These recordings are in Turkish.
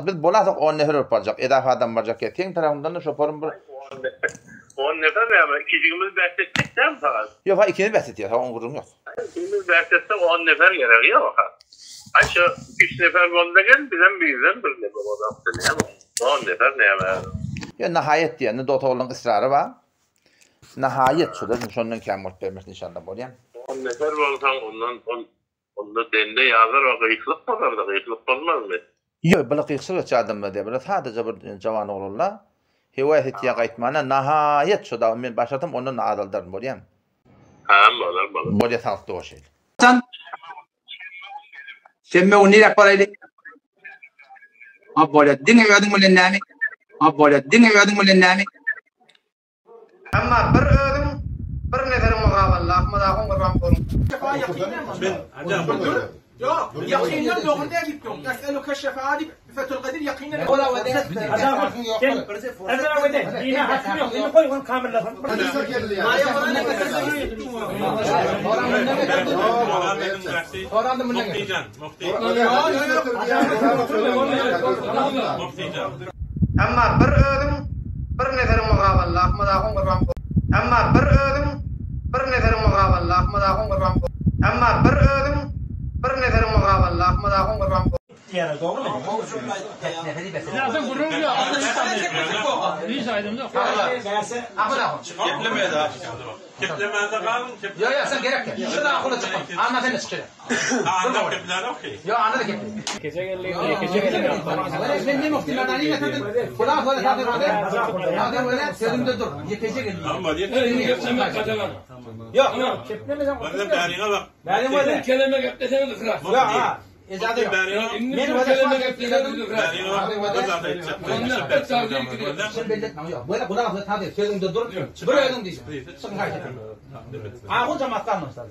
Biz bolasak 10 nefer olacak. Edafa adam baracak. Teň tarafından da şoparım bir 10 nefer ama ikimiz bahsettik de fakat. Yok ha ikini bahset ya. Tamam gurum yok. İkimiz bahsetsek 10 nefer gerek yok. Aşa 3 nefer göndergen bizden büyüden bir nefer adam. 10 nefer ne yani? Ya nihayet diye ne doktorların ısrarı var. Nihayet şudur. Şondan kemat vermez inşallah bolýan. 10 nefer bolsaň onda dende yazar o gıýıklyk bolar da gıýıklyk bolmaz mı? Yok bala kıyıksı ve adamlar diye. Bala sadece bir cavan olurlar. Hivayet ettiye gaytmana nihayet şu da men başladım ondan adaldarım bolýan. Ha bolar. Bolýa sağlıklı o şey. Sen me unir akbaraydı. Bolýa diňe ýadym bilen näme? Bolýa diňe ýadym bilen näme? Amma bir özüm bir nefer mugaballa Ahmad ağam gurban bolun. Yok, yakinen doğruda gittim. Es'elu keşşefaati fetul kadir yakinen. Ola wede. Ezra wede. Dina hakim yok. Dina koy onu kamillasın. Amma bir özüm bir nefer mugaballa Ahmad ağam gurban bolun. Amma bir özüm bir nefer mugaballa Ahmad ağam gurban bolun. Amma bir özüm bir nefer mugaballa Ahmad ağam gurban bolun. Yani doğru mu? Lazım gurur ya. İyi saydım da. Ahmad ağam. Keplemeye daha Keplemeye de kalın. Yok sen gerek yok. Şurada akıllı çıkma. Anlatın çıkacak. Anladım kepler okey. Yok anladı ki. Gece geldi. Ben ne muhtemelen iyi getirdim. Kulağa böyle tadı var. Tadı böyle sözümde dur. Yetecek elini. Ama diye. Yok. Keplemeden Bana tarihine bak. Benim öyle. Kelime gepletene kırar. Yok ha. İzadı yok. Benim kelime gepletene kırar. Sen belletme yok. Böyle kulağa tadı sözümde dur. Buraya dön diyeceğim. Sakın hayır. Ağın cemaattan başladı.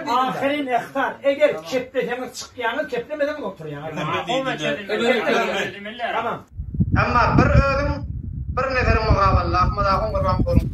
Ahirin ihtar. Eğer kepletene çıkyanı keplemeden oturuyor. Tamam. Amma bir özüm bir nefer mugaballa Ahmad ağam gurban bolun.